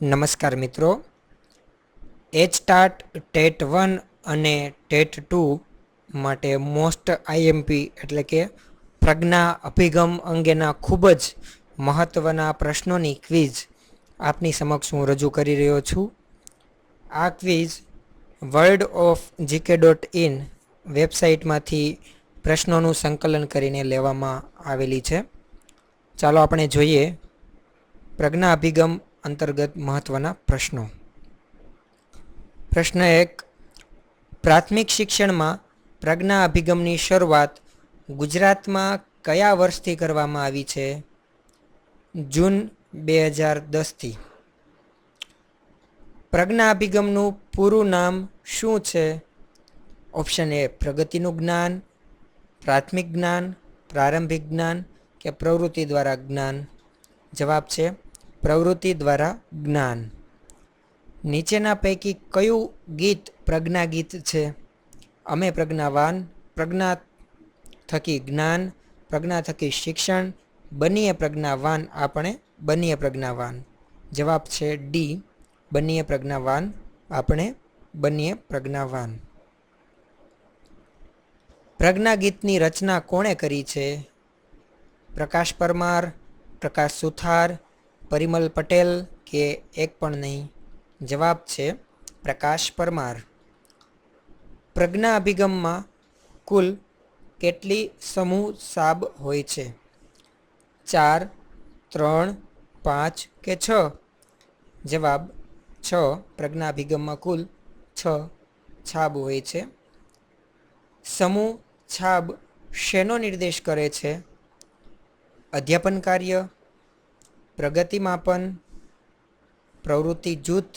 નમસ્કાર મિત્રો, HTAT TET 1 અને ટેટ 2 માટે મોસ્ટ આઈએમપી એટલે કે પ્રજ્ઞા અભિગમ અંગેના ખૂબ જ મહત્ત્વના પ્રશ્નોની ક્વિઝ આપની સમક્ષ હું રજૂ કરી રહ્યો છું. આ ક્વિઝ વર્લ્ડ ઓફ GK.in વેબસાઇટમાંથી પ્રશ્નોનું સંકલન કરીને લેવામાં આવેલી છે. ચાલો આપણે જોઈએ પ્રજ્ઞા અભિગમ અંતર્ગત મહત્ત્વના પ્રશ્નો. પ્રશ્ન 1. પ્રાથમિક શિક્ષણમાં પ્રજ્ઞા અભિગમની શરૂઆત ગુજરાતમાં કયા વર્ષથી કરવામાં આવી છે? જૂન 2010થી. પ્રજ્ઞા અભિગમનું પૂરું નામ શું છે? ઓપ્શન એ પ્રગતિનું જ્ઞાન, પ્રાથમિક જ્ઞાન, પ્રારંભિક જ્ઞાન કે પ્રવૃત્તિ દ્વારા જ્ઞાન. જવાબ છે પ્રવૃત્તિ દ્વારા જ્ઞાન. નીચેના પૈકી કયું ગીત પ્રજ્ઞા ગીત છે? અમે પ્રજ્ઞાવાન, પ્રજ્ઞા થકી જ્ઞાન, પ્રજ્ઞા થકી શિક્ષણ, બનીએ પ્રજ્ઞાવાન, આપણે બનીએ પ્રજ્ઞાવાન. જવાબ છે ડી, બનીએ પ્રજ્ઞાવાન, આપણે બનીએ પ્રજ્ઞાવાન. પ્રજ્ઞા ગીતની રચના કોણે કરી છે? પ્રકાશ પરમાર, પ્રકાશ સુથાર, પરિમલ પટેલ કે એક પણ નહીં. જવાબ છે પ્રકાશ પરમાર. પ્રજ્ઞા અભિગમમાં કુલ કેટલી સમૂહ સાબ હોય છે? 4, 3, 5 કે 6? જવાબ 6. પ્રજ્ઞા અભિગમમાં કુલ 6 છાબ હોય છે. સમૂહ છાબ શેનો નિર્દેશ કરે છે? અધ્યાપન કાર્ય, પ્રગતિ માપન, પ્રવૃત્તિ જૂથ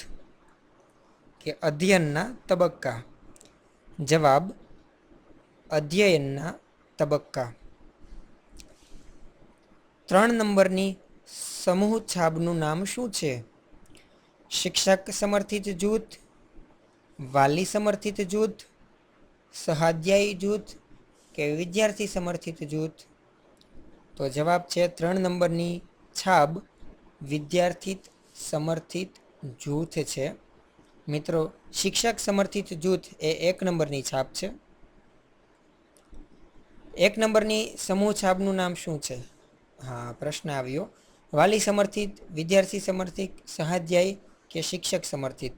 કે અધ્યયનના તબક્કા. જવાબ અધ્યયનના તબક્કા. 3 નંબરની સમૂહ છાબનું નામ શું છે? શિક્ષક સમર્થિત જૂથ, વાલી સમર્થિત જૂથ, સહાધ્યાયી જૂથ કે વિદ્યાર્થી સમર્થિત જૂથ? તો જવાબ છે 3 નંબરની છાબ વિદ્યાર્થી સમર્થિત જૂથ છે. મિત્રો, શિક્ષક સમર્થિત જૂથ એ 1 નંબરની છાપ છે. 1 નંબરની સમૂહ છાબનું નામ શું છે? હા, પ્રશ્ન આવ્યો. વાલી સમર્થિત, વિદ્યાર્થી સમર્થિત, સહાધ્યાયી કે શિક્ષક સમર્થિત?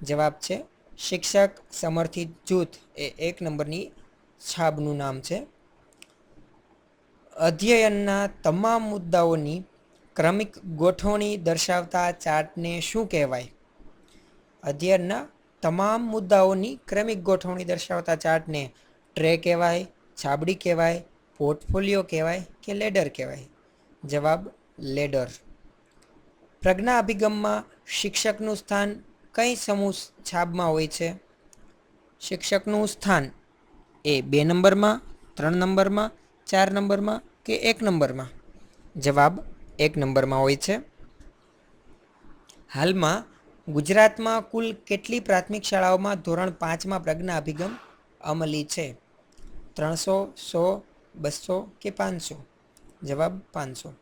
જવાબ છે શિક્ષક સમર્થિત જૂથ એ 1 નંબરની છાબનું નામ છે. અધ્યયનના તમામ મુદ્દાઓની ક્રમિક ગોઠવણી દર્શાવતા ચાર્ટને શું કહેવાય? અધ્યયનના તમામ મુદ્દાઓની ક્રમિક ગોઠવણી દર્શાવતા ચાર્ટને ટ્રે કહેવાય, છાબડી કહેવાય, પોર્ટફોલિયો કહેવાય કે લેડર કહેવાય? જવાબ લેડર. પ્રજ્ઞા અભિગમમાં શિક્ષકનું સ્થાન કઈ સમૂહ છાબમાં હોય છે? શિક્ષકનું સ્થાન એ 2 નંબરમાં, 3 નંબરમાં, 4 નંબરમાં કે 1 નંબરમાં? જવાબ 1 નંબરમાં હોય છે. હાલમાં ગુજરાતમાં કુલ કેટલી પ્રાથમિક શાળાઓમાં ધોરણ 5માં પ્રજ્ઞા અભિગમ અમલી છે? 300, 100, 200 કે 500? જવાબ 500.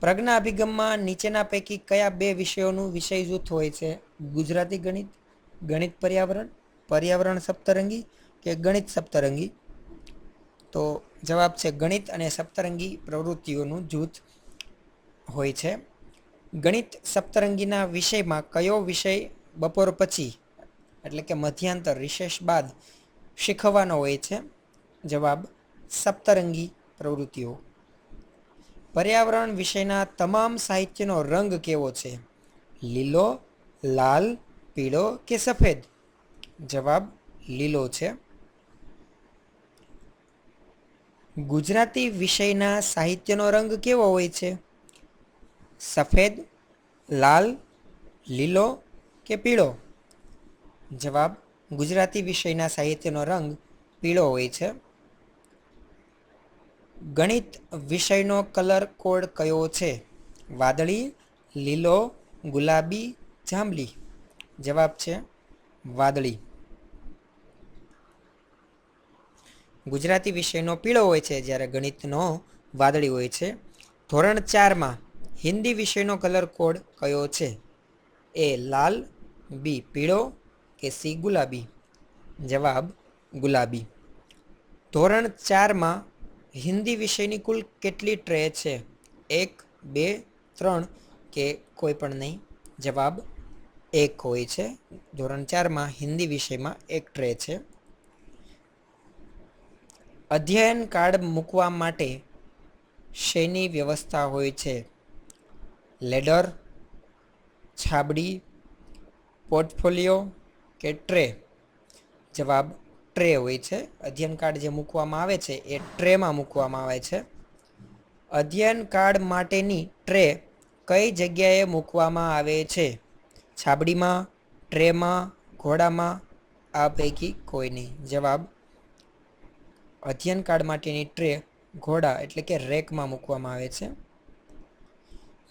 પ્રજ્ઞા અભિગમમાં નીચેના પૈકી કયા 2 વિષયોનું વિષય જૂથ હોય છે? ગુજરાતી ગણિત, ગણિત પર્યાવરણ, પર્યાવરણ સપ્તરંગી કે ગણિત સપ્તરંગી? તો જવાબ છે ગણિત અને સપ્તરંગી પ્રવૃત્તિઓનું જૂથ હોય છે. ગણિત સપ્તરંગીના વિષયમાં કયો વિષય બપોર પછી એટલે કે મધ્યાંતર રિસેસ બાદ શીખવવાનો હોય છે? જવાબ સપ્તરંગી પ્રવૃત્તિઓ. પર્યાવરણ વિષયના તમામ સાહિત્યનો રંગ કેવો છે? લીલો, લાલ, પીળો કે સફેદ? જવાબ લીલો છે. ગુજરાતી વિષયના સાહિત્યનો રંગ કેવો હોય છે? સફેદ, લાલ, લીલો કે પીળો? જવાબ ગુજરાતી વિષયના સાહિત્યનો રંગ પીળો હોય છે. ગણિત વિષયનો કલર કોડ કયો છે? વાદળી, લીલો, ગુલાબી, જાંબલી? જવાબ છે વાદળી. ગુજરાતી વિષયનો પીળો હોય છે જ્યારે ગણિતનો વાદળી હોય છે. ધોરણ 4માં હિન્દી વિષયનો કલર કોડ કયો છે? એ લાલ, બી પીળો કે સી ગુલાબી? જવાબ ગુલાબી. ધોરણ 4માં હિન્દી વિષયની કુલ કેટલી ટ્રે છે? 1, 2, 3 કે કોઈ પણ નહીં? જવાબ 1 હોય છે. ધોરણ 4માં હિન્દી વિષયમાં 1 ટ્રે છે. અધ્યયન કાર્ડ મૂકવા માટે શેની વ્યવસ્થા હોય છે? લેડર, છાબડી, પોર્ટફોલિયો કે ટ્રે? જવાબ ટ્રે હોય છે. અધ્યયન કાર્ડ જે મૂકવામાં આવે છે એ ટ્રેમાં મૂકવામાં આવે છે. અધ્યયન કાર્ડ માટેની ટ્રે કઈ જગ્યાએ મૂકવામાં આવે છે? છાબડીમાં, ટ્રેમાં, ઘોડામાં? આ પૈકી કોઈ નહીં. જવાબ અધ્યયન કાર્ડ માટેની ટ્રે ઘોડા એટલે કે રેકમાં મૂકવામાં આવે છે.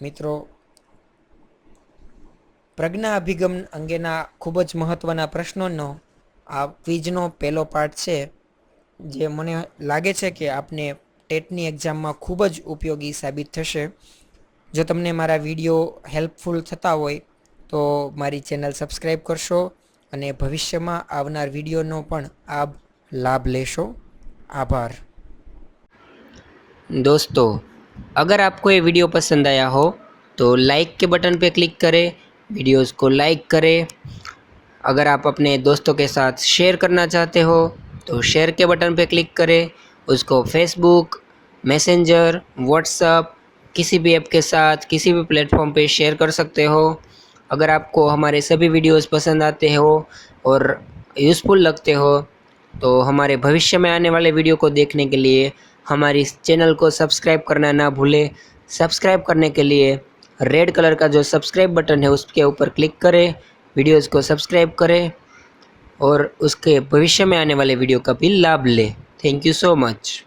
મિત્રો, પ્રજ્ઞા અભિગમ અંગેના ખૂબ જ મહત્ત્વના પ્રશ્નોનો આ ક્વિઝનો પહેલો પાર્ટ છે, જે મને લાગે છે કે આપને ટેટની એક્ઝામમાં ખૂબ જ ઉપયોગી સાબિત થશે. જો તમને મારા વિડીયો હેલ્પફુલ થતા હોય તો મારી ચેનલ સબસ્ક્રાઈબ કરશો અને ભવિષ્યમાં આવનાર વિડીયોનો પણ આપ લાભ લેશો. आभार। दोस्तों, अगर आपको ये वीडियो पसंद आया हो तो लाइक के बटन पे क्लिक करें, वीडियोस को लाइक करें। अगर आप अपने दोस्तों के साथ शेयर करना चाहते हो तो शेयर के बटन पे क्लिक करें। उसको फेसबुक, मैसेंजर, व्हाट्सएप किसी भी ऐप के साथ किसी भी प्लेटफॉर्म पे शेयर कर सकते हो। अगर आपको हमारे सभी वीडियोस पसंद आते हो और यूज़फुल लगते हो तो हमारे भविष्य में आने वाले वीडियो को देखने के लिए हमारी इस चैनल को सब्सक्राइब करना ना भूलें। सब्सक्राइब करने के लिए रेड कलर का जो सब्सक्राइब बटन है उसके ऊपर क्लिक करें, वीडियोस को सब्सक्राइब करें और उसके भविष्य में आने वाले वीडियो का भी लाभ लें। Thank you so much.